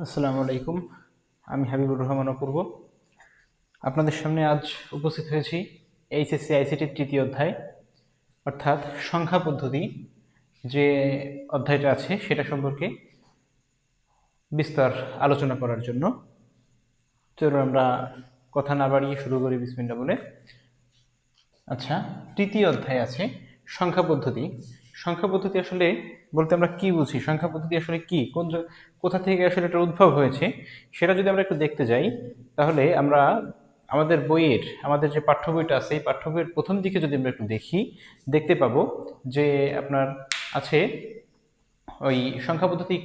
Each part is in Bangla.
আসসালামু আলাইকুম। আমি হাবিবুর রহমান অপূর্ব। আপনাদের সামনে আজ উপস্থিত হয়েছি এইচএসসি আইসিটির তৃতীয় অধ্যায় অর্থাৎ সংখ্যা পদ্ধতি যে অধ্যায়টা আছে সেটা সম্পর্কে বিস্তার আলোচনা করার জন্য। চলুন আমরা কথা না বাড়িয়ে শুরু করি বিসমিল্লাহ বলে। আচ্ছা, তৃতীয় অধ্যায় আছে সংখ্যা পদ্ধতি। সংখ্যা পদ্ধতি আসলে বলতে আমরা কি বুঝি, সংখ্যা পদ্ধতি আসলে কি, কোথা থেকে আসলে এটা উদ্ভব হয়েছে সেটা যদি আমরা একটু দেখতে যাই, তাহলে আমরা আমাদের যে পাঠ্য বইটা আছে এই পাঠ্য বইয়ের প্রথম দিকে যদি আমরা একটু দেখতে পাবো যে আপনার আছে ওই সংখ্যা পদ্ধতি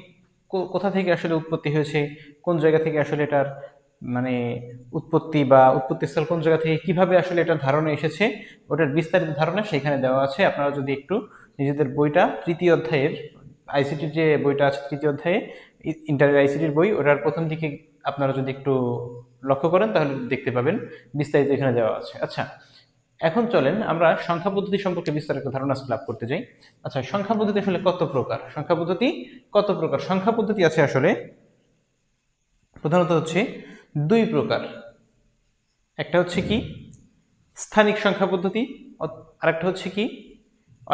কোথা থেকে আসলে উৎপত্তি হয়েছে, কোন জায়গা থেকে আসলে এটার মানে উৎপত্তি বা উৎপত্তিস্থল কোন জায়গা থেকে কিভাবে আসলে এটার ধারণা এসেছে, ওটার বিস্তারিত ধারণা সেখানে দেওয়া আছে। আপনারা যদি একটু নিজেদের বইটা তৃতীয় অধ্যায়ের আইসিটির যে বইটা আছে তৃতীয় অধ্যায়ে ইন্টারের আইসিটির বই, ওটার প্রথম দিকে আপনারা যদি একটু লক্ষ্য করেন তাহলে দেখতে পাবেন বিস্তারিত এখানে দেওয়া আছে। আচ্ছা, এখন চলেন আমরা সংখ্যা পদ্ধতি সম্পর্কে বিস্তারিত ধারণা লাভ করতে যাই। আচ্ছা, সংখ্যা পদ্ধতি আসলে কত প্রকার? সংখ্যা পদ্ধতি আছে আসলে প্রধানত হচ্ছে দুই প্রকার। একটা হচ্ছে কি স্থানিক সংখ্যা পদ্ধতি, আর একটা হচ্ছে কি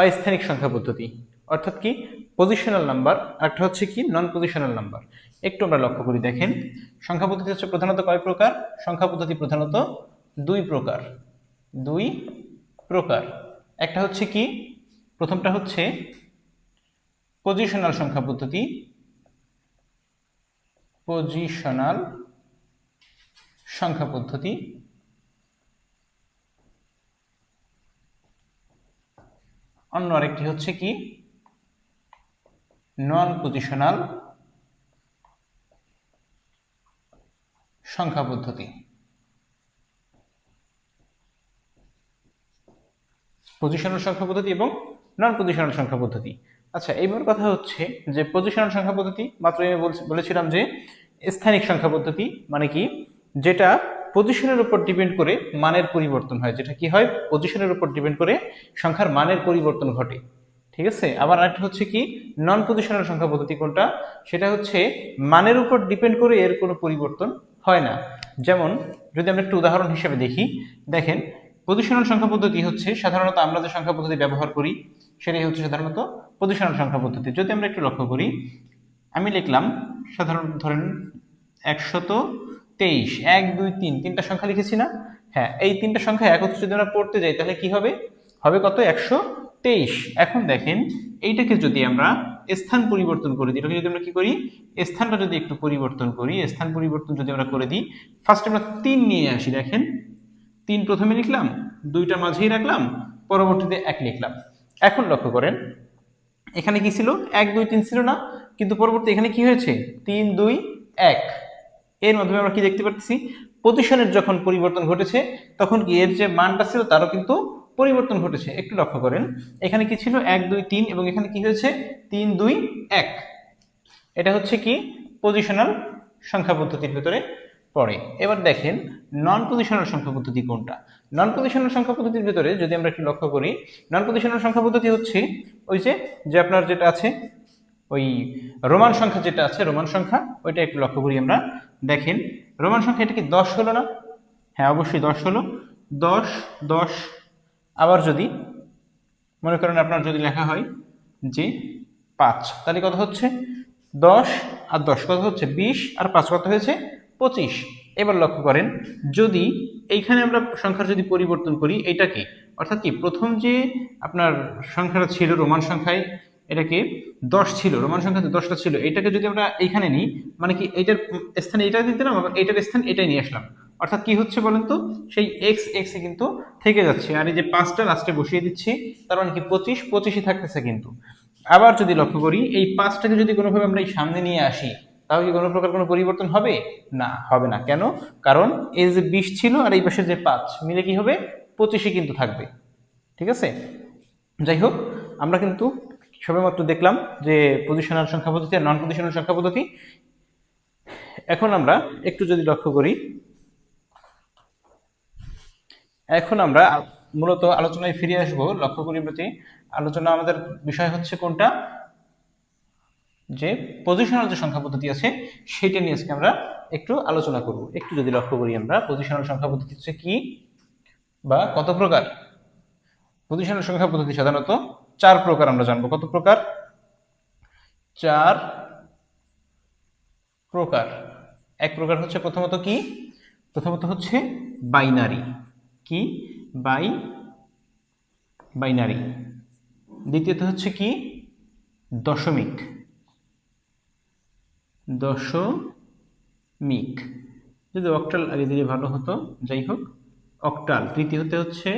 অস্থানিক সংখ্যা পদ্ধতি, অর্থাৎ কি পজিশনাল নাম্বার, আর একটা হচ্ছে কি নন পজিশনাল নাম্বার। একটু আমরা লক্ষ্য করি, দেখেন সংখ্যা পদ্ধতি হচ্ছে প্রধানত কয় প্রকার? সংখ্যা পদ্ধতি প্রধানত দুই প্রকার। দুই প্রকার। একটা হচ্ছে কি, প্রথমটা হচ্ছে পজিশনাল সংখ্যা পদ্ধতি, পজিশনাল সংখ্যা পদ্ধতি। অন্য আরেকটি হচ্ছে কি নন পজিশনাল সংখ্যা পদ্ধতি। পজিশনাল সংখ্যা পদ্ধতি এবং নন পজিশনাল সংখ্যা পদ্ধতি। আচ্ছা, এইবার কথা হচ্ছে যে পজিশনাল সংখ্যা পদ্ধতি মাত্র আমি বলেছিলাম যে স্থানিক সংখ্যা পদ্ধতি মানে কি, যেটা পজিশনের উপর ডিপেন্ড করে মানের পরিবর্তন হয়, যেটা কি হয় পজিশনের উপর ডিপেন্ড করে সংখ্যার মানের পরিবর্তন ঘটে। ঠিক আছে। আবার আরেকটা হচ্ছে কি নন পজিশনাল সংখ্যা পদ্ধতি। কোনটা? সেটা হচ্ছে মানের উপর ডিপেন্ড করে এর কোনো পরিবর্তন হয় না। যেমন যদি আমরা একটু উদাহরণ হিসেবে দেখি, দেখেন পজিশনাল সংখ্যা পদ্ধতি হচ্ছে সাধারণত আমরা যে সংখ্যা পদ্ধতি ব্যবহার করি সেটাই হচ্ছে সাধারণত পজিশনাল সংখ্যা পদ্ধতি। যদি আমরা একটু লক্ষ্য করি, আমি লিখলাম সাধারণত ধরেন 123, 1 2 3 তিনটা সংখ্যা লিখেছি না? হ্যাঁ, এই তিনটা সংখ্যা একত্রে যদি আমরা পড়তে যাই তাহলে কি হবে? হবে কত? 123। এখন দেখেন এইটাকে যদি আমরা স্থান পরিবর্তন করে দিই, এটাকে যদি আমরা কি করি স্থানটা যদি একটু পরিবর্তন করি, স্থান পরিবর্তন যদি আমরা করে দিই, ফার্স্ট আমরা 3 নিয়ে আসি। দেখেন 3 প্রথমে লিখলাম, 2টা মাঝেই রাখলাম, পরবর্তীতে 1 লিখলাম। এখন লক্ষ্য করেন এখানে কি ছিল? 1 2 3 ছিল না, কিন্তু পরবর্তী এখানে কি হয়েছে? 3 2 1। এর মাধ্যমে আমরা কি দেখতে পাচ্ছি? পজিশনের যখন পরিবর্তন ঘটেছে তখন কি এর যে মানটা ছিল তারও কিন্তু পরিবর্তন ঘটেছে। একটু লক্ষ্য করেন এখানে কি ছিল? 1 2 3 এবং এখানে কি হয়েছে? 3 2 1। এটা হচ্ছে কি পজিশনাল সংখ্যা পদ্ধতির ভিতরে পড়ে। এবার দেখেন নন পজিশনাল সংখ্যা পদ্ধতি কোনটা? নন পজিশনাল সংখ্যা পদ্ধতির ভিতরে যদি আমরা একটু লক্ষ্য করি, নন পজিশনাল সংখ্যা পদ্ধতি হচ্ছে ওই যে আপনার যেটা আছে ওই রোমান সংখ্যা যেটা আছে, রোমান সংখ্যা ওইটা একটু লক্ষ্য করি আমরা। দেখেন রোমান সংখ্যা এটা কি 10 হলো না? হ্যাঁ, অবশ্যই 10 হলো। 10 10। আবার যদি মনে করেন আপনার যদি লেখা হয় যে 5, তাহলে কত হচ্ছে? 10 আর 10 কত হচ্ছে? 20 আর 5 কত হয়েছে? 25। এবার লক্ষ্য করেন যদি এইখানে আমরা সংখ্যার যদি পরিবর্তন করি এইটাকে, অর্থাৎ কি প্রথম যে আপনার সংখ্যাটা ছিল রোমান সংখ্যায়, এটাকে 10 ছিল, রোমান সংখ্যাতে 10টা ছিল, এটাকে যদি আমরা এইখানে নিই, মানে কি এইটার স্থানে এটা দিতে না, এইটার স্থান এটাই নিয়ে আসলাম, অর্থাৎ কি হচ্ছে বলেন তো? সেই এক্স এক্সে কিন্তু থেকে যাচ্ছে, আর এই যে 5টা লাস্টে বসিয়ে দিচ্ছি, তার মানে কি 25 25ই থাকতেছে কিন্তু। আবার যদি লক্ষ্য করি এই 5টাকে যদি কোনোভাবে আমরা এই সামনে নিয়ে আসি, তাহলে কি কোনো প্রকার কোনো পরিবর্তন হবে? না, হবে না। কেন? কারণ এই যে 20 ছিল আর এই পাশে যে 5 মিলে কি হবে? 25ই কিন্তু থাকবে। ঠিক আছে। যাই হোক, আমরা কিন্তু সবেমাত্র দেখলাম যে পজিশনাল সংখ্যা পদ্ধতি আর নন পজিশনাল সংখ্যা পদ্ধতি। এখন আমরা একটু যদি লক্ষ্য করি, এখন আমরা মূলত আলোচনায় ফিরে আসব। লক্ষ্য করি প্রতি আলোচনা আমাদের বিষয় হচ্ছে কোনটা? যে পজিশনাল যে সংখ্যা পদ্ধতি আছে সেটা নিয়ে আজকে আমরা একটু আলোচনা করব। একটু যদি লক্ষ্য করি আমরা, পজিশনাল সংখ্যা পদ্ধতি হচ্ছে কি বা কত প্রকার। পজিশনাল সংখ্যা পদ্ধতি সাধারণত 4 প্রকার আমরা জানবো। কত প্রকার? 4 প্রকার। এক প্রকার হচ্ছে প্রথমত কি? প্রথমত হচ্ছে বাইনারি। কি? বাইনারি। দ্বিতীয়ত হচ্ছে কি? দশমিক। যদি অক্টাল আগে দিলে ভালো হতো, যাই হোক, অক্টাল। তৃতীয়তে হচ্ছে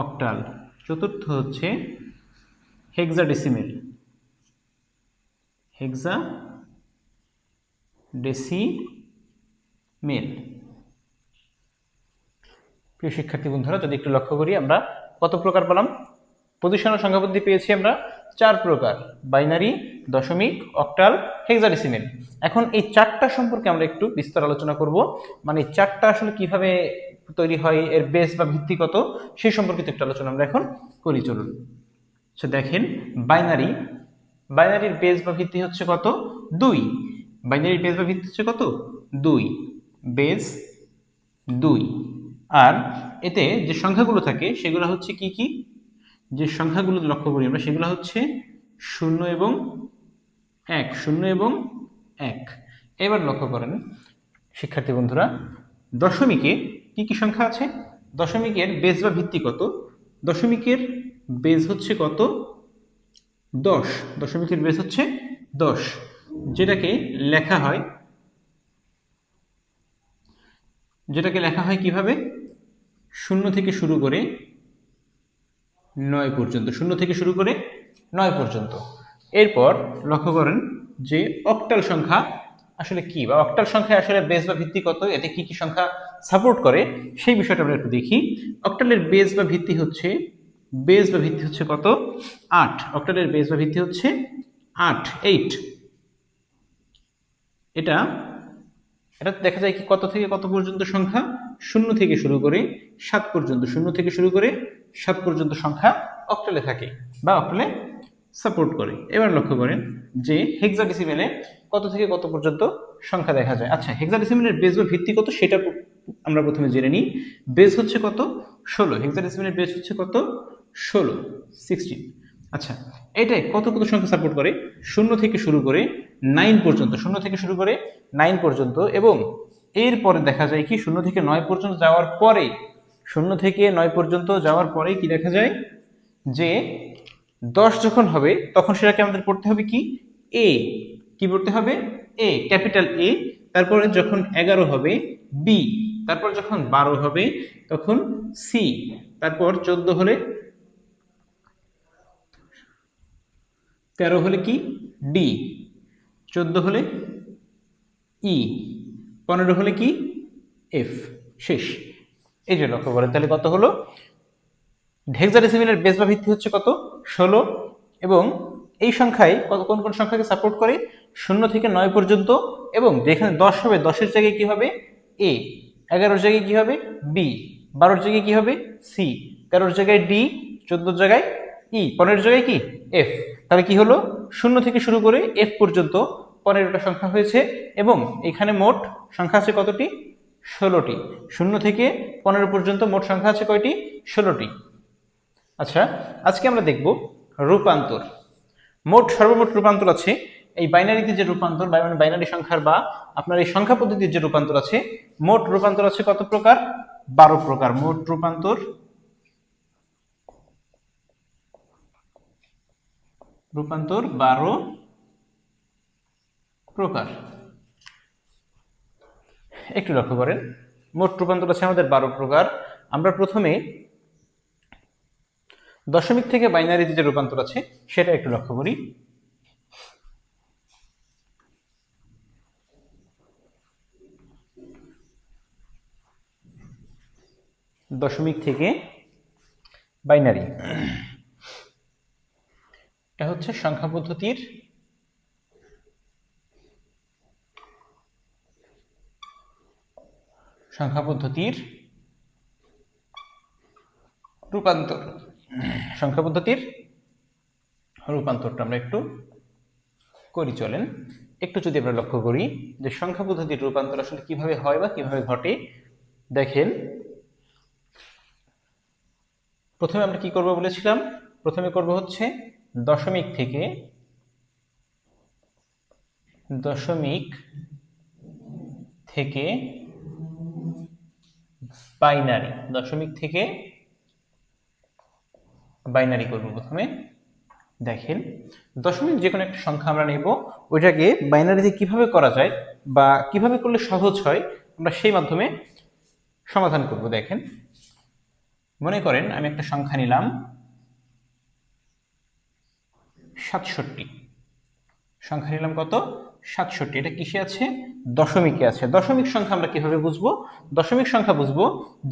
অক্টাল। চতুর্থ হচ্ছে হেক্সাডেসিমেল। প্রিয় শিক্ষার্থী বন্ধুরা, যদি একটু লক্ষ্য করি আমরা কত প্রকার পেলাম? পজিশনাল সংখ্যা পদ্ধতি পেয়েছি আমরা 4 প্রকার: বাইনারি, দশমিক, অক্টাল, হেক্সাডেসিমেল। এখন এই 4টা সম্পর্কে আমরা একটু বিস্তার আলোচনা করব। মানে 4টা আসলে কিভাবে তৈরি হয়, এর বেস বা ভিত্তি কত, সেই সম্পর্কিত একটু আলোচনা আমরা এখন করি। চলুন। আচ্ছা দেখেন, বাইনারির বেস বা ভিত্তি হচ্ছে কত? 2। বাইনারির বেস বা ভিত্তি হচ্ছে কত? 2। বেস 2। আর এতে যে সংখ্যাগুলো থাকে সেগুলো হচ্ছে কি কি? যে সংখ্যাগুলো লক্ষ্য করি আমরা সেগুলো হচ্ছে 0 এবং 1। 0 এবং 1। এবার লক্ষ্য করেন শিক্ষার্থী বন্ধুরা, দশমিকে কি কি সংখ্যা আছে? দশমিকের বেস বা ভিত্তি কত? দশমিকের বেস হচ্ছে কত? 10। দশমিকের বেস হচ্ছে 10, যেটাকে লেখা হয় কিভাবে? 0 থেকে শুরু করে 9 পর্যন্ত। 0 থেকে শুরু করে 9 পর্যন্ত। এরপর লক্ষ্য করেন যে অক্টাল সংখ্যা আসলে কি, বা অক্টাল সংখ্যা আসলে বেস বা ভিত্তি কত, এতে কি কি সংখ্যা সাপোর্ট করে, সেই বিষয়টা আমরা একটু দেখি। অক্টালের বেস বা ভিত্তি হচ্ছে কত? 8। অক্টালের বেস বা ভিত্তি হচ্ছে 8। এটা দেখা যায় কি কত থেকে কত পর্যন্ত সংখ্যা? 0 থেকে শুরু করে 7 পর্যন্ত। 0 থেকে শুরু করে 7 পর্যন্ত সংখ্যা অক্টালে থাকে বা অক্টালে সাপোর্ট করে। এবার লক্ষ্য করেন যে হেক্সাডেসিমেলে কত থেকে কত পর্যন্ত সংখ্যা দেখা যায়। আচ্ছা, হেক্সাডেসিমেলের বেস বা ভিত্তি কত সেটা আমরা প্রথমে জেনে নিই। বেস হচ্ছে কত? 16। হেক্সাডেসিমেলের বেস হচ্ছে কত? 16। আচ্ছা, এটাই কত কত সংখ্যা সাপোর্ট করে? 0 থেকে শুরু করে 9 পর্যন্ত। 0 থেকে শুরু করে 9 পর্যন্ত। এবং এরপরে দেখা যায় কি 0 থেকে 9 পর্যন্ত যাওয়ার পরে, 0 থেকে 9 পর্যন্ত যাওয়ার পরে কি দেখা যায় যে 10 যখন হবে তখন সেটাকে আমাদের পড়তে হবে কি? এ। কি পড়তে হবে? এ, ক্যাপিটাল এ। তারপরে যখন 11 হবে বি, তারপর যখন 12 হবে তখন সি, তারপর 14 হলে 13 হলে কি? ডি, 14 হলে ই, 15 হলে কি? এফ। শেষ। এই যে লক্ষ্য করেন, তাহলে কত হলো? হেক্সাডেসিমেলের বেস বা ভিত্তি হচ্ছে কত? 16। এবং এই সংখ্যায় কোন কোন সংখ্যাকে সাপোর্ট করে? 0 থেকে 9 পর্যন্ত। এবং যেখানে 10 হবে 10-এর জায়গায় কি হবে? এ। 11-এর জায়গায় কি হবে? বি। 12-এর জায়গায় কি হবে? সি। 13-এর জায়গায় ডি। 14-এর জায়গায় ই। 15-এর জায়গায় কি? এফ। তাহলে কি হলো? 0 থেকে শুরু করে এফ পর্যন্ত 15টা সংখ্যা হয়েছে। এবং এখানে মোট সংখ্যা আছে কতটি? 16টি। 0 থেকে 15 পর্যন্ত মোট সংখ্যা আছে কয়টি? 16টি। আচ্ছা, আজকে আমরা দেখব রূপান্তর। সর্বমোট রূপান্তর আছে। এই বাইনারিতে যে রূপান্তর, বাইনারি সংখ্যার বা আপনার এই সংখ্যা পদ্ধতির যে রূপান্তর আছে, মোট রূপান্তর আছে কত প্রকার? 12 প্রকার। মোট রূপান্তর 12 প্রকার। একটু লক্ষ্য করেন, মোট রূপান্তর আছে আমাদের 12 প্রকার। আমরা প্রথমে দশমিক থেকে বাইনারিতে যে রূপান্তর আছে সেটা একটু লক্ষ্য করি। দশমিক থেকে বাইনারি, এটা হচ্ছে সংখ্যা পদ্ধতির রূপান্তর। সংখ্যা পদ্ধতির রূপান্তরটা আমরা একটু করি, চলেন একটু যদি আমরা লক্ষ্য করি যে সংখ্যা পদ্ধতির রূপান্তর আসলে কিভাবে হয় বা কিভাবে ঘটে। দেখেন, প্রথমে আমরা কি করব বলেছিলাম, প্রথমে করব হচ্ছে দশমিক থেকে বাইনারি, দশমিক থেকে বাইনারি করব প্রথমে। দেখেন, দশমিক যে কোনো একটা সংখ্যা আমরা নেব, ওইটাকে বাইনারিতে কিভাবে করা যায় বা কিভাবে করলে সহজ হয় আমরা সেই মাধ্যমে সমাধান করব। দেখেন, মনে করেন আমি একটা সংখ্যা নিলাম 67, সংখ্যা নিলাম কত 67, এটা কিসে আছে, দশমিকে আছে। দশমিক সংখ্যা আমরা কিভাবে বুঝবো, দশমিক সংখ্যা বুঝবো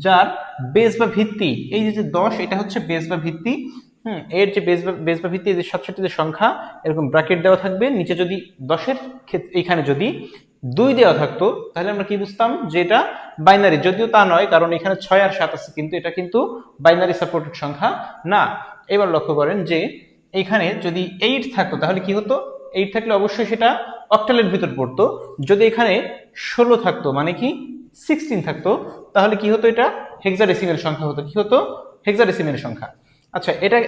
যার বেস বা ভিত্তি, এই যে 10 এটা হচ্ছে বেস বা ভিত্তি। এর যে বেস বা ভিত্তি, যে 67 যে সংখ্যা এরকম ব্র্যাকেট দেওয়া থাকবে, নিচে যদি 10-এর ক্ষেত্রে এখানে যদি 2 দেওয়া থাকতো তাহলে আমরা কি বুঝতাম যে এটা বাইনারি, যদিও তা নয়, কারণ এখানে 6 আর 7 আছে, কিন্তু এটা কিন্তু বাইনারি সাপোর্টেড সংখ্যা না। এবার লক্ষ্য করেন যে এইখানে যদি 8 থাকতো তাহলে কি হতো, 8 থাকলে অবশ্যই সেটা অক্টালের ভিতর পড়তো। যদি এখানে 16 থাকতো মানে কি 16 থাকতো, তাহলে কি হতো, এটা হেক্সাডেসিমেল সংখ্যা হতো। কি হতো, হেক্সাডেসিমেল সংখ্যা। আচ্ছা, এটা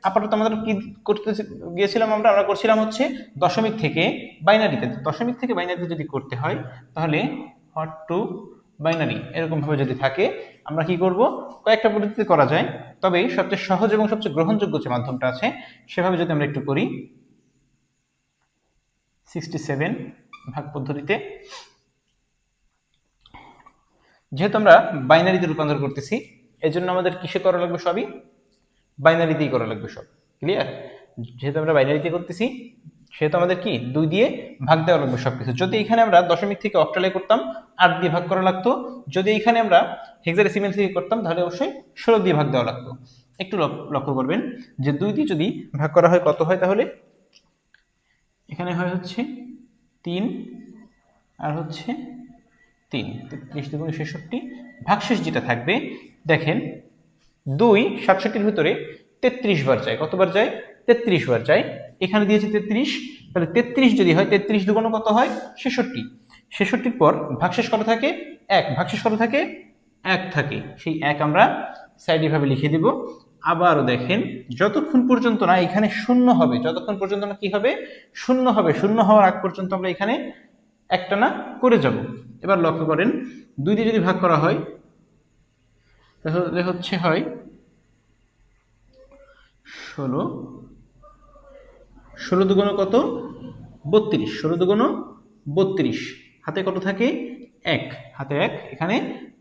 আপাতত আমাদের কি করতে গিয়েছিলাম, আমরা করছিলাম হচ্ছে দশমিক থেকে বাইনারিতে। দশমিক থেকে বাইনারিতে যদি করতে হয় তাহলে হট টু বাইনারি এরকম ভাবে যদি থাকে, আমরা কি করব, কয়েকটা পদ্ধতিতে করা যায়, তবে সবচেয়ে সহজ এবং সবচেয়ে গ্রহণযোগ্য যে মাধ্যমটা আছে সেভাবে যদি আমরা একটু করি, 67 ভাগ পদ্ধতিতে। যেহেতু আমরা বাইনারিতে রূপান্তর করতেছি, এজন্য আমাদের কিসে করা লাগবে, সবই বাইনারিতেই করা লাগবে, সব ক্লিয়ার। যেহেতু আমরা বাইনারিতে করতেছি সেহেতু আমাদের কি 2 দিয়ে ভাগ দেওয়া লাগবে সবকিছু। যদি এখানে আমরা দশমিক থেকে অক্টালে করতাম 8 দিয়ে ভাগ করা লাগতো, যদি এখানে আমরা হেক্সাডেসিমেল থেকে করতাম তাহলে অবশ্যই 16 দিয়ে ভাগ দেওয়া লাগতো। একটু লক্ষ্য করবেন যে 2 দিয়ে যদি ভাগ করা হয় কত হয়, তাহলে এখানে হয় হচ্ছে 3 আর হচ্ছে 3, 33 দুগুণে 66, ভাগশেষ যেটা থাকবে দেখেন 2 67-এর ভিতরে 33 বার যায়, কতবার যায়, 33 বার যায়। এখানে দিয়েছে 33, তাহলে 33 যদি হয় 33 দুগুণে কত হয় 66, 66-র পর ভাগশেষ কত থাকে 1, ভাগশেষ কত থাকে 1 থাকে, সেই 1 আমরা সাইডে ভাবে লিখে দিব। আবারও দেখেন, যতক্ষণ পর্যন্ত না এখানে শূন্য হবে, যতক্ষণ পর্যন্ত না কি হবে, শূন্য হবে, শূন্য হওয়ার আগ পর্যন্ত আমরা এখানে একটা না করে যাব। এবার লক্ষ্য করেন, 2 দিয়ে যদি ভাগ করা হয় তাহলে হচ্ছে হয় 16, 16 দুগুণ কত 32, 16 দুগুণ 32, হাতে কত থাকে 1, হাতে 1 এখানে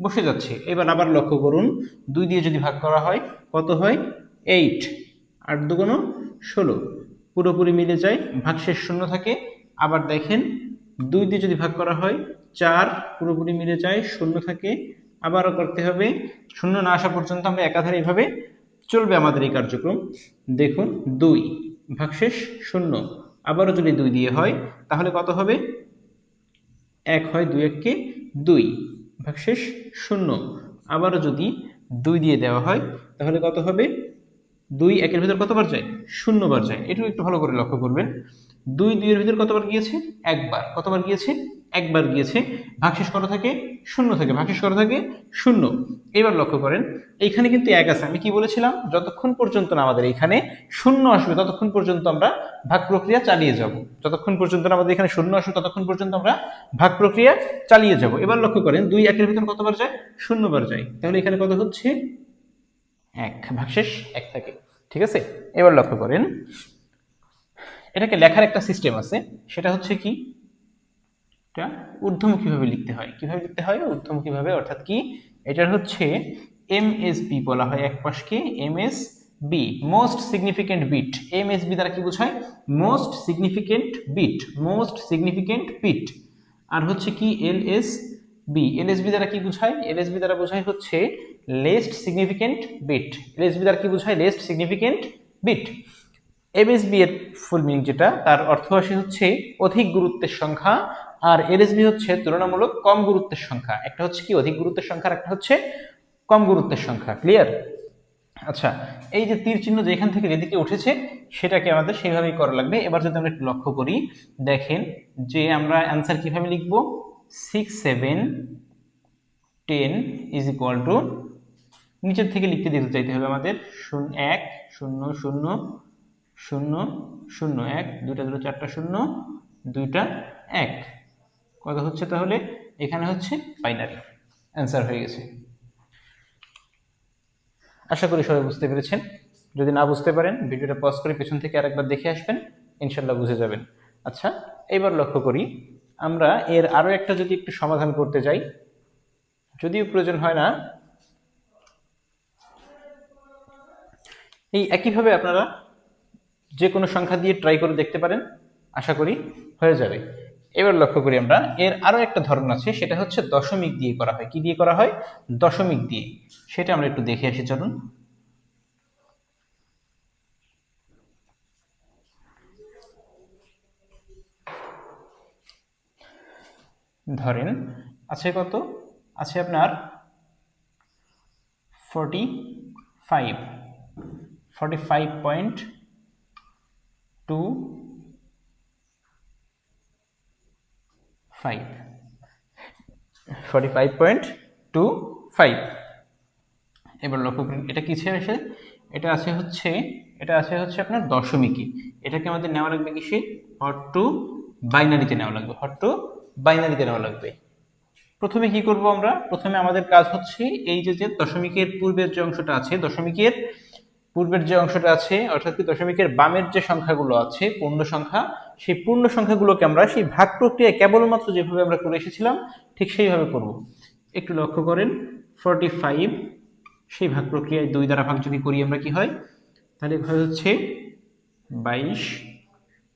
বসে যাচ্ছে। এবার আবার লক্ষ্য করুন, 2 দিয়ে যদি ভাগ করা হয় কত হয় 8, 8 দুগুণ 16, পুরোপুরি মিলে যায়, ভাগশেষ শূন্য থাকে। আবার দেখেন 2 দিয়ে যদি ভাগ করা হয় 4, পুরোপুরি মিলে যায়, শূন্য থাকে। আবারও করতে হবে, শূন্য না আসা পর্যন্ত আমরা একাধারে এইভাবে চলবে আমাদের এই কার্যক্রম। দেখুন 2 ভাগশেষ শূন্য, আবারও যদি 2 দিয়ে হয় তাহলে কত হবে 1 হয়, 2 1 2, ভাগশেষ শূন্য। আবারও যদি 2 দিয়ে দেওয়া হয় তাহলে কত হবে, 2 1-এর ভিতর কতবার যায়, 0 বার যায়। এটুকু একটু ভালো করে লক্ষ্য করবেন, 2 2-এর ভিতর কতবার গিয়েছে, একবার, কতবার গিয়েছে, একবার গিয়েছে। ভাগশেষ কত থাকে, 0 থাকে, ভাগশেষ কত থাকে 0। এবার লক্ষ্য করেন, এইখানে কিন্তু 1 আছে, আমি কি বলেছিলাম, যতক্ষণ পর্যন্ত না আমাদের এখানে 0 আসবে ততক্ষণ পর্যন্ত আমরা ভাগ প্রক্রিয়া চালিয়ে যাব, যতক্ষণ পর্যন্ত না আমাদের এখানে 0 আসবে ততক্ষণ পর্যন্ত আমরা ভাগ প্রক্রিয়া চালিয়ে যাব। এবার লক্ষ্য করেন, 2 1-এর ভিতর কতবার যায়, 0 বার যায়, তাহলে এখানে কত হচ্ছে 1, ভাগশেষ 1 থাকে, ঠিক আছে। এবার লক্ষ্য করেন, এটাকে লেখার একটা সিস্টেম আছে, সেটা হচ্ছে কি, এটা ঊর্ধ্বমুখীভাবে লিখতে হয়। কিভাবে লিখতে হয়, ঊর্ধ্বমুখীভাবে, অর্থাৎ কি, এটার হচ্ছে এমএসবি বলা হয়, এক পাশকে MSB, most significant bit. MSB দ্বারা কি বোঝায়, most significant bit, most significant bit. আর হচ্ছে কি এলএসবি, এলএসবি দ্বারা কি বোঝায়, এলএসবি দ্বারা বোঝায় হচ্ছে লেস্ট সিগনিফিকেন্ট বিট, এলএসবি দ্বারা কি বোঝায়, লেস্ট সিগনিফিকেন্ট বিট। এমএসবি এর ফুল মিনিং যেটা, তার অর্থ আসে হচ্ছে অধিক গুরুত্বের সংখ্যা, আর এলএসবি হচ্ছে তুলনামূলক কম গুরুত্বের সংখ্যা। একটা হচ্ছে কি অধিক গুরুত্বের সংখ্যা, আর একটা হচ্ছে কম গুরুত্বের সংখ্যা, ক্লিয়ার। আচ্ছা, এই যে তীর চিহ্ন যেখান থেকে যেদিকে উঠেছে সেটাকে আমাদের সেইভাবেই করা লাগবে। এবার যদি আমরা একটু লক্ষ্য করি, দেখেন যে আমরা অ্যান্সার কিভাবে লিখব, 6 7 10 ইজ ইকুয়াল টু, নিচের থেকে লিখতে দিতে চাইতে হবে আমাদের 1 0 0 0 0 1, দুইটা দুটো চারটা শূন্য, দুইটা 1, কত হচ্ছে তাহলে, এখানে হচ্ছে বাইনারি অ্যান্সার হয়ে গেছে। আশা করি সবাই বুঝতে পেরেছেন। যদি না বুঝতে পারেন ভিডিওটা পজ করে পেছন থেকে আরেকবার দেখে আসবেন, ইনশাল্লাহ বুঝে যাবেন। আচ্ছা, এবার লক্ষ্য করি আমরা এর আরো একটা যদি একটু সমাধান করতে যাই, যদিও প্রয়োজন হয় না, এই একইভাবে আপনারা যে কোনো সংখ্যা দিয়ে ট্রাই করে দেখতে পারেন, আশা করি হয়ে যাবে। এবার লক্ষ্য করি আমরা এর আরো একটা ধরন আছে, সেটা হচ্ছে দশমিক দিয়ে করা হয়। কি দিয়ে করা হয়? দশমিক দিয়ে। সেটা আমরা একটু দেখে আসি, চলুন। ধরেন আছে কত, আছে আপনার 45 45.25। এবার লক্ষ্য করুন এটা কিসে আসে, এটা আছে হচ্ছে আপনার দশমিকে। এটাকে আমাদের নেওয়া লাগবে কিসে, হট টু বাইনারিতে নেওয়া লাগবে, হট টু বাইনারিতে নেওয়া লাগবে। প্রথমে কি করব আমরা, প্রথমে আমাদের কাজ হচ্ছে এই যে দশমিকের পূর্বের যে অংশটা আছে, দশমিকের পূর্বের যে অংশটা আছে, অর্থাৎ কি দশমিকের বামের যে সংখ্যাগুলো আছে পূর্ণ সংখ্যা, সেই পূর্ণ সংখ্যাগুলোকে আমরা সেই ভাগ প্রক্রিয়া কেবলমাত্র যেভাবে আমরা করে এসেছিলাম ঠিক সেইভাবে করব। একটু লক্ষ্য করেন, 45 সেই ভাগ প্রক্রিয়ায় 2 দ্বারা ভাগ যদি করি আমরা কি হয়, তাহলে হয় হচ্ছে 22,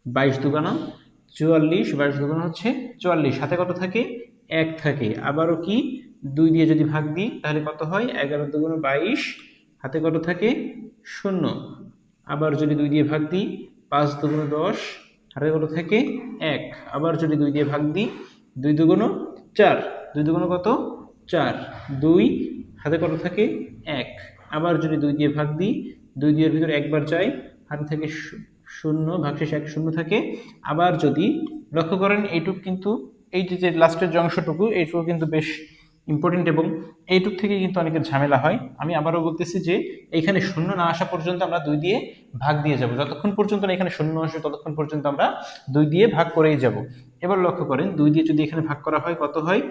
22 দুগুণা 44, 22 দুগুণা হচ্ছে 44, হাতে কত থাকে, 1 থাকে। আবারও কি 2 দিয়ে যদি ভাগ দিই তাহলে কত হয়, 11 দুগুণা 22, হাতে কত থাকে, 0। আবার যদি 2 দিয়ে ভাগ দিই, 5 দুগুণা 10, হাতে কত থাকে, 1। আবার যদি 2 দিয়ে ভাগ দিই, 2 দুগুণা 4, 2 দুগুণা কত, 4, 2, হাতে কত থাকে, 1। আবার যদি 2 দিয়ে ভাগ দিই, 2 দিয়ে ভিতরে একবার যায়, হাতে থেকে 0, ভাগশেষ 1 0 থাকে। আবার যদি লক্ষ্য করেন এইটুকু কিন্তু, এই যে লাস্টের যে অংশটুকু, এইটুকু কিন্তু বেশ ইম্পর্টেন্ট, এবং এইটুক থেকে কিন্তু অনেকের ঝামেলা হয়। আমি আবারও বলতেছি যে এইখানে 0 না আসা পর্যন্ত আমরা 2 দিয়ে ভাগ দিয়ে যাব, যতক্ষণ পর্যন্ত না এখানে 0 আসে ততক্ষণ পর্যন্ত আমরা 2 দিয়ে ভাগ করেই যাব। এবার লক্ষ্য করেন 2 দিয়ে যদি এখানে ভাগ করা হয় কত হয়,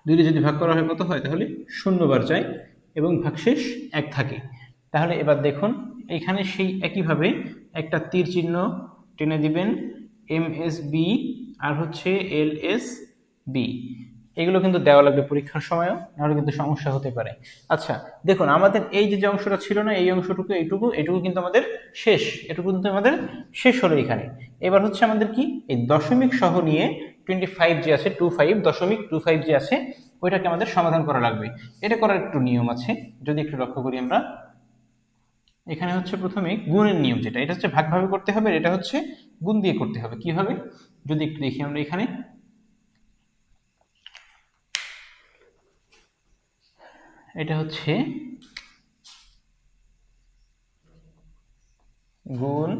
2 দিয়ে যদি ভাগ করা হয় কত হয়, তাহলে 0 বার যায় এবং ভাগশেষ 1 থাকে। তাহলে এবার দেখুন এইখানে সেই একইভাবে একটা তীর চিহ্ন টেনে দিবেন, MSB আর হচ্ছে LSB, এগুলো কিন্তু দেওয়া লাগবে পরীক্ষার সময়ও, নাহলে কিন্তু সমস্যা হতে পারে। আচ্ছা দেখুন আমাদের এই যে অংশটা ছিল না, এই অংশটুকু এইটুকু কিন্তু আমাদের শেষ, এটুকু কিন্তু আমাদের শেষ হলো এখানে। এবার হচ্ছে আমাদের কি এই দশমিক সহ নিয়ে 25 যে আছে, 25 যে আছে, ওইটাকে আমাদের সমাধান করা লাগবে। এটা করার একটু নিয়ম আছে, যদি একটু লক্ষ্য করি আমরা, এখানে হচ্ছে প্রথমে গুণের নিয়ম, যেটা এটা হচ্ছে ভাগভাবে করতে হবে, এটা হচ্ছে গুণ দিয়ে করতে হবে। কিভাবে যদি একটু দেখি আমরা, এখানে এটা হচ্ছে গুণ,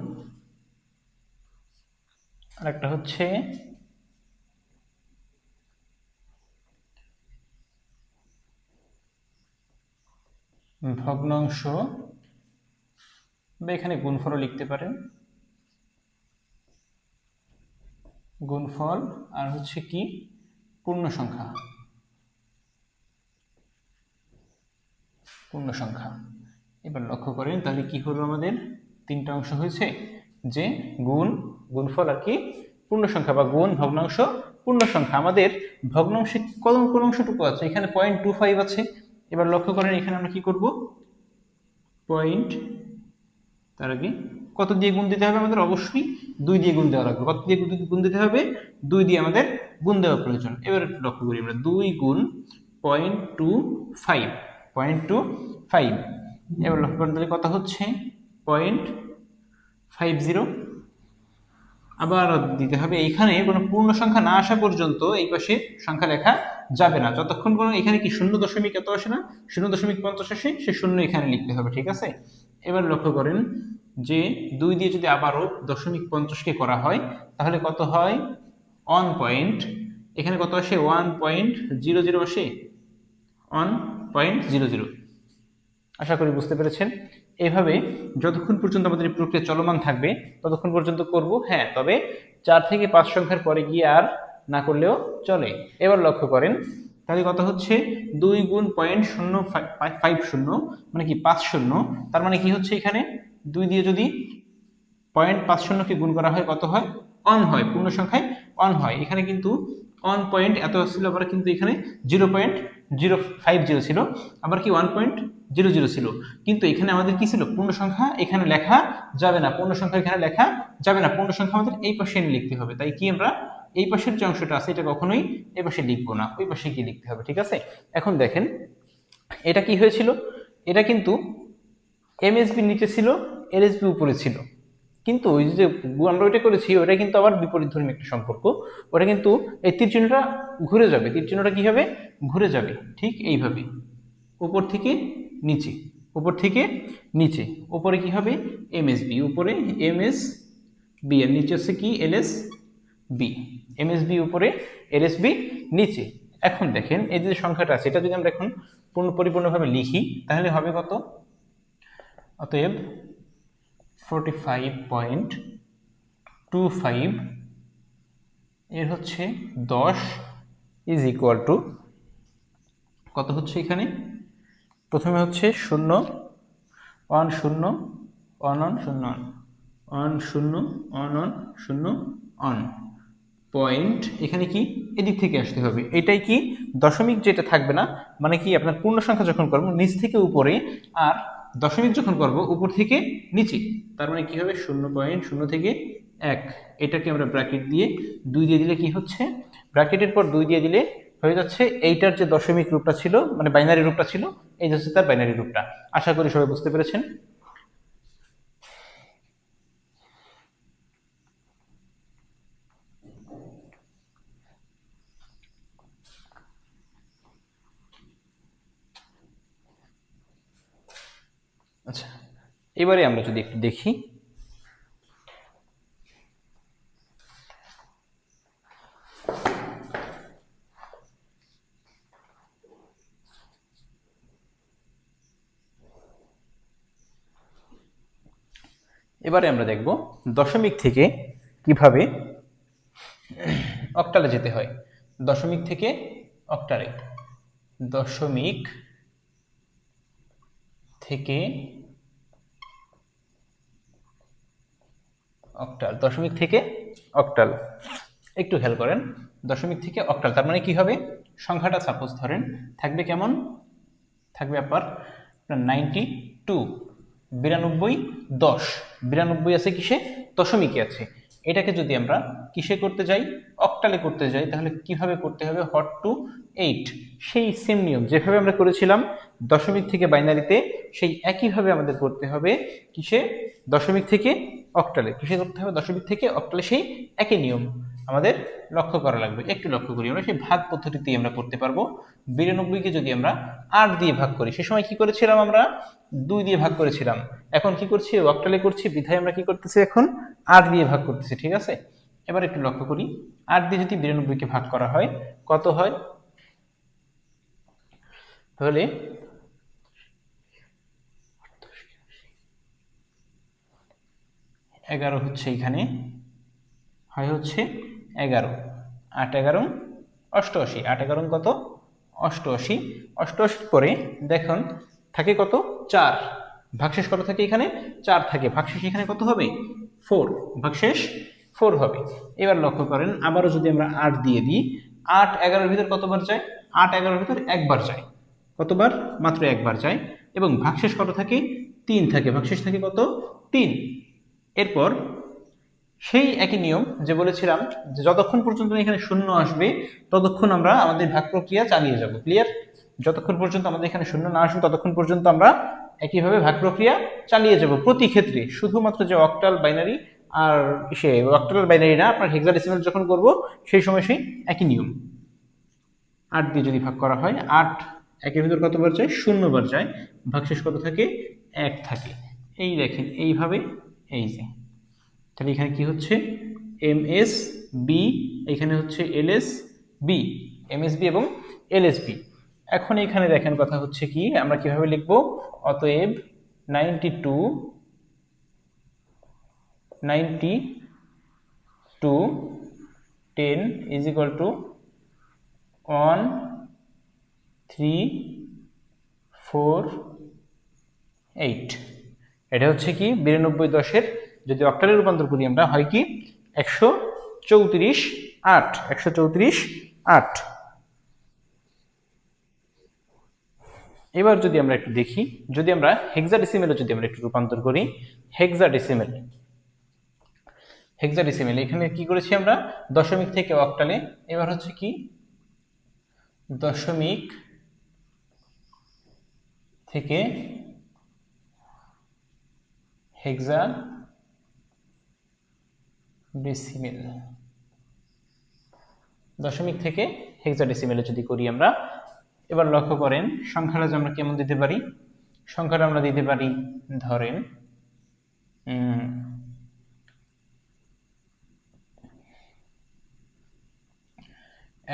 আর একটা হচ্ছে ভগ্নাংশ, বা এখানে গুণফলও লিখতে পারেন, গুণফল, আর হচ্ছে কি পূর্ণ সংখ্যা। এবার লক্ষ্য করেন তাহলে কি হলো, আমাদের 3টা অংশ হয়েছে, যে গুণ, গুণফল আর কি পূর্ণ সংখ্যা, বা গুণ, ভগ্নাংশ, পূর্ণ সংখ্যা। আমাদের ভগ্নাংশে কোন অংশটুকু আছে, এখানে 0.25 আছে। এবার লক্ষ্য করেন এখানে আমরা কি করব, পয়েন্ট, তার আগে কত দিয়ে গুণ দিতে হবে আমাদের, অবশ্যই 2 দিয়ে গুণ দেওয়া লাগবে। কত দিয়ে গুণ দিতে হবে, 2 দিয়ে আমাদের গুণ দেওয়া প্রয়োজন। এবার লক্ষ্য করি আমরা, 2 গুণ 0.25, এবার লক্ষ্য করেন তাহলে কত হচ্ছে, 0.50। আবার দিতে হবে। এইখানে কোনো পূর্ণ সংখ্যা না আসা পর্যন্ত এই পাশে সংখ্যা লেখা যাবে না, যতক্ষণ কোনো এখানে কি 0 দশমিক এত আসে না, 0.50 আসে, সে শূন্য এখানে লিখতে হবে। ঠিক আছে, এবার লক্ষ্য করেন যে 2 দিয়ে যদি আবারও 0.50কে করা হয় তাহলে কত হয়, 1 পয়েন্ট, এখানে কত আসে 1.00 আসে, 1.00। আশা করি বুঝতে পেরেছেন। এইভাবে যতক্ষণ পর্যন্ত আমাদের এই প্রক্রিয়া চলমান থাকবে ততক্ষণ পর্যন্ত করব। হ্যাঁ, তবে 4 থেকে 5 সংখ্যার পরে গিয়ে আর না করলেও চলে। এবার লক্ষ্য করেন তাহলে কত হচ্ছে, 2 গুণ 0.050 মানে কি 50, তার মানে কি হচ্ছে, এখানে 2 দিয়ে যদি 0.50কে গুণ করা হয় কত হয়, 1 হয়, পূর্ণ সংখ্যায় 1 হয়। এখানে কিন্তু 1 পয়েন্ট এত ছিল, আবার কিন্তু এখানে 0.050 ছিল, আবার কি 1.00 ছিল, কিন্তু এখানে আমাদের কি ছিল, পূর্ণ সংখ্যা এখানে লেখা যাবে না, পূর্ণ সংখ্যা এখানে লেখা যাবে না, পূর্ণ সংখ্যা আমাদের এই পাশে এনে লিখতে হবে। তাই কি আমরা এই পাশের যে অংশটা আছে এটা কখনোই এই পাশে লিখবো না, ওই পাশে গিয়ে লিখতে হবে। ঠিক আছে, এখন দেখেন এটা কি হয়েছিল, এটা কিন্তু এমএসবি নিচে ছিল, এলএসবি উপরে ছিল, কিন্তু ওই যে আমরা ওইটা করেছি ওটা কিন্তু আবার বিপরীত ধর্মী একটা সম্পর্ক, ওটা কিন্তু এই তীর চিহ্নটা ঘুরে যাবে, তীর চিহ্নটা কি হবে, ঘুরে যাবে, ঠিক এইভাবে উপর থেকে নিচে, উপর থেকে নিচে, উপরে কি হবে এমএসবি, উপরে এমএসবি এর নিচে হচ্ছে কি এলএসবি, এমএসবি উপরে এলএসবি নিচে। এখন দেখেন এই যে সংখ্যাটা আছে এটা যদি আমরা এখন পরিপূর্ণভাবে লিখি তাহলে হবে কত, অতএব 45.25 এর হচ্ছে 10 ইজ ইকুয়াল টু কত হচ্ছে, এখানে প্রথমে হচ্ছে 0 1 0 1 1 0 1 0 1 1 0 1 পয়েন্ট, এখানে কি এদিক থেকে আসতে হবে, এটাই কি দশমিক যেটা থাকবে না, মানে কি আপনার পূর্ণ সংখ্যা যখন করবো নিচ থেকে উপরে, আর দশমিক যখন করব উপর থেকে নিচে, তার মানে কি হবে 0.0 থেকে 1, এটাকে আমরা ব্র্যাকেট দিয়ে 2 দিয়ে দিলে কি হচ্ছে, ব্র্যাকেটের পর 2 দিয়ে দিলে হয়ে যাচ্ছে এইটার যে দশমিক রূপটা ছিল, মানে বাইনারি রূপটা ছিল, এই হচ্ছে তার বাইনারি রূপটা। আশা করি সবাই বুঝতে পেরেছেন। আচ্ছা, এবারে আমরা যদি একটু দেখি, এবারে আমরা দেখব দশমিক থেকে কিভাবে অক্টালে যেতে হয়। দশমিক থেকে অক্টালে, দশমিক থেকে অক্টাল, দশমিক থেকে অক্টাল, একটু খেয়াল করেন, দশমিক থেকে অক্টাল তার মানে কি হবে, সংখ্যাটা সাপোজ ধরেন থাকবে কেমন, থাকবে আপনার 92, 92, 10, 92 আছে কিসে, দশমিকে আছে। এটাকে যদি আমরা কিসে করতে যাই, অক্টালে করতে যাই, তাহলে কিভাবে করতে হবে, হট টু 8, সেই সেম নিয়ম যেভাবে আমরা করেছিলাম দশমিক থেকে বাইনারিতে, সেই একইভাবে আমাদের করতে হবে কিসে, দশমিক থেকে অক্টালে, কিসে করতে হবে, দশমিক থেকে অক্টালে, সেই একই নিয়ম আমাদের লক্ষ্য করা লাগবে। একটু লক্ষ্য করি, আমরা সেই ভাগ পদ্ধতিতেই আমরা করতে পারবো। 92কে যদি আমরা 8 দিয়ে ভাগ করি, সে সময় কি করেছিলাম, আমরা 2 দিয়ে ভাগ করেছিলাম, এখন কি করছি, অক্টালে করছি, বিধায় আমরা কি করতেছি, এখন 8 দিয়ে ভাগ করতেছি। ঠিক আছে, এবার একটু লক্ষ্য করি, 8 দিয়ে যদি 92কে ভাগ করা হয় কত হয়, তাহলে 11 হচ্ছে, এখানে হয় হচ্ছে 11, 8 11 88, 8 11 কত, 88, 88 পরে দেখুন থাকে কত, 4, ভাগশেষ কত থাকে, এখানে 4 থাকে, ভাগশেষ এখানে কত হবে, 4, ভাগশেষ 4 হবে। এবার লক্ষ্য করেন আবারও যদি আমরা 8 দিয়ে দিই, 8 11 ভিতর কতবার যায়, 8 11 ভিতর একবার যায়, কতবার, মাত্র একবার যায়, এবং ভাগশেষ কত থাকে, 3 থাকে, ভাগশেষ থাকে কত, 3। এরপর সেই একই নিয়ম যে বলেছিলাম যে যতক্ষণ পর্যন্ত এখানে 0 আসবে ততক্ষণ আমরা আমাদের ভাগ প্রক্রিয়া চালিয়ে যাব। ক্লিয়ার, যতক্ষণ পর্যন্ত আমাদের এখানে 0 না আসবে ততক্ষণ পর্যন্ত আমরা একইভাবে ভাগ প্রক্রিয়া চালিয়ে যাব প্রতি ক্ষেত্রে। শুধুমাত্র যে অক্টাল বাইনারি আর সে অক্টাল বাইনারি না, আপনার হেক্সাডেসিমাল যখন করব সেই সময় সেই একই নিয়ম। 8 দিয়ে যদি ভাগ করা হয়, 8 একের ভিতর কতবার যায়? 0 বার যায়, ভাগশেষ কত থাকে? 1 থাকে। এই দেখেন এইভাবে, এই যে তাহলে এখানে কি হচ্ছে? এমএস বি, এখানে হচ্ছে এলএস বি, এমএস বি এবং এলএস বি। এখন এখানে দেখেন কথা হচ্ছে কি, আমরা কিভাবে লিখব? অতএব 92 10 ইজ ইকুয়াল টু 1 3 4 8। এটা হচ্ছে কি 92 যদি অক্টালে রূপান্তর করি আমরা হয় কি 134 8, 134 8। এবার যদি আমরা একটু দেখি, যদি আমরা হেক্সাডেসিমেলে যদি আমরা একটু রূপান্তর করি, হেক্সাডেসিমেল এখানে কি করেছি আমরা? দশমিক থেকে অক্টালে, এবার হচ্ছে কি দশমিক থেকে হেক্সাডেসিমেল, দশমিক থেকে হেক্সাডেসিমেলে যদি করি আমরা, এবার লক্ষ্য করেন সংখ্যাটা আমরা কেমন দিতে পারি? সংখ্যাটা আমরা দিতে পারি ধরেন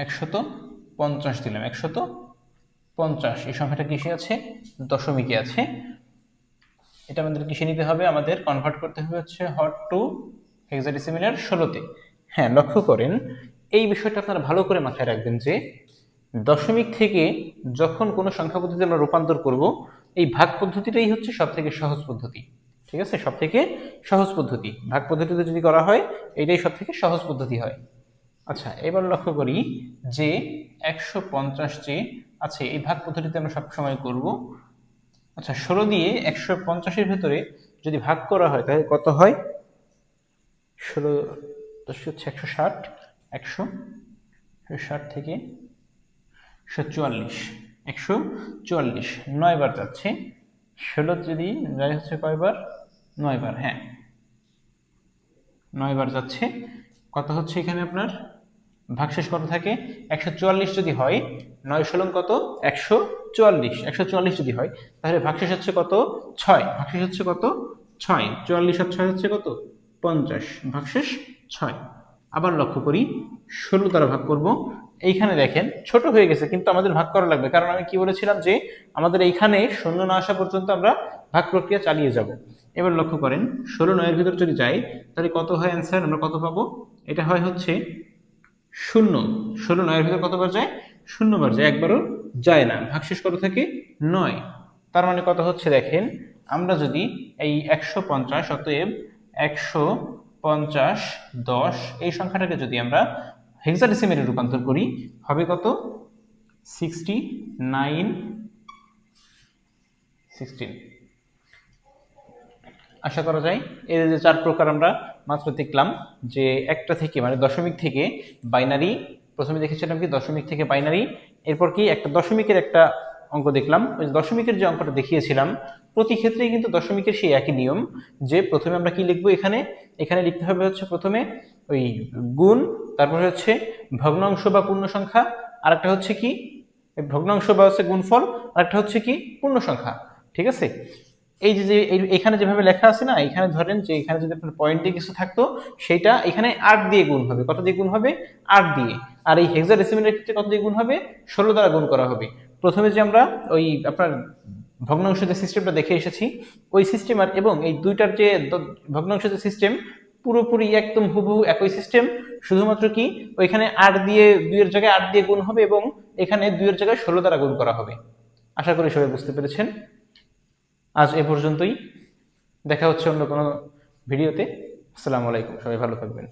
150 দিলাম, 150। এই সংখ্যাটা কিসে আছে? দশমিকে আছে। এটা আমাদের কিসে নিতে হবে? আমাদের কনভার্ট করতে হবে হচ্ছে হট টু হেক্সাডেসিমেলের 16তে। হ্যাঁ, লক্ষ্য করেন এই বিষয়টা আপনারা ভালো করে মাথায় রাখবেন যে দশমিক থেকে যখন কোনো সংখ্যা পদ্ধতি আমরা রূপান্তর করব, এই ভাগ পদ্ধতিটাই হচ্ছে সবথেকে সহজ পদ্ধতি। ঠিক আছে, সবথেকে সহজ পদ্ধতি ভাগ পদ্ধতিতে যদি করা হয়, এটাই সবথেকে সহজ পদ্ধতি হয়। আচ্ছা, এবার লক্ষ্য করি যে 150 যে আছে এই ভাগ পদ্ধতিতে আমরা সবসময় করব। আচ্ছা, 16 দিয়ে 150-এর ভেতরে যদি ভাগ করা হয় তাহলে কত হয়? 16 হচ্ছে 160, 160 থেকে 144, 144 9 বার যাচ্ছে। 16 যদি যায় হচ্ছে কয়বার? 9 বার। হ্যাঁ, 9 বার যাচ্ছে। কত হচ্ছে এখানে আপনার ভাগশেষ কত থাকে? 144 যদি হয়, 9 ষোলং কত? 144, 144 যদি হয় তাহলে ভাগশেষ হচ্ছে কত? 6। ভাগশেষ হচ্ছে কত? 6। 44 আর 6 হচ্ছে কত? 50, ভাগশেষ 6। আবার লক্ষ্য করি 16 দ্বারা ভাগ করব। এইখানে দেখেন ছোট হয়ে গেছে, কিন্তু আমাদের ভাগ করা লাগবে, কারণ আমি কি বলেছিলাম যে আমাদের এইখানে শূন্য না আসা পর্যন্ত আমরা ভাগ প্রক্রিয়া চালিয়ে যাব। এবার লক্ষ্য করেন 16 9-এর ভিতর যদি যাই তাহলে কত হয় অ্যান্সার? আমরা কত পাবো? এটা হয় হচ্ছে 0। 16 9-এর ভিতর কতবার যায়? 0 বার যায়, একবারও যায় না। ভাগশেষ কত থাকে? 9। তার মানে কত হচ্ছে দেখেন, আমরা যদি এই 150 অতএব 150 10 এই সংখ্যাটাকে যদি আমরা হেক্সাডেসিমেলে রূপান্তর করি হবে কত? 69 16। আশা করা যায় এর যে 4 প্রকার আমরা মাত্র দেখলাম, যে একটা থেকে মানে দশমিক থেকে বাইনারি, প্রথমে দেখেছিলাম কি দশমিক থেকে বাইনারি, এরপর কি একটা দশমিকের একটা অঙ্ক দেখলাম। ওই দশমিকের যে অঙ্কটা দেখিয়েছিলাম প্রতি ক্ষেত্রেই কিন্তু দশমিকের সেই একই নিয়ম, যে প্রথমে আমরা কি লিখবো? এখানে লিখতে হবে হচ্ছে প্রথমে ওই গুণ, তারপরে হচ্ছে ভগ্নাংশ বা পূর্ণ সংখ্যা, আরেকটা হচ্ছে কি ভগ্নাংশ বা হচ্ছে গুণফল, আরেকটা হচ্ছে কি পূর্ণ সংখ্যা। ঠিক আছে, এই যে এখানে যেভাবে লেখা আছে না, এখানে ধরেন যে এখানে যদি আপনার পয়েন্ট দিয়ে কিছু থাকতো, সেটা এখানে 8 দিয়ে গুণ হবে। কত দিয়ে গুণ হবে? 8 দিয়ে। আর এই হেক্সাডেসিমেলের ক্ষেত্রে কত দিয়ে গুণ হবে? 16 দ্বারা গুণ করা হবে। প্রথমে যে আমরা ওই আপনার ভগ্নাংশ যে সিস্টেমটা দেখে এসেছি, ওই সিস্টেম আর এবং এই দুইটার যে ভগ্নাংশ যে সিস্টেম পুরোপুরি একদম হুবহু একই সিস্টেম, শুধুমাত্র কি ওইখানে 8 দিয়ে 2 এর জায়গায় 8 দিয়ে গুণ হবে এবং এখানে 2 এর জায়গায় 16 দ্বারা গুণ করা হবে। আশা করি সবাই বুঝতে পেরেছেন। আজ এ পর্যন্তই, দেখা হচ্ছে অন্য কোনো ভিডিওতে। আসসালামু আলাইকুম, সবাই ভালো থাকবেন।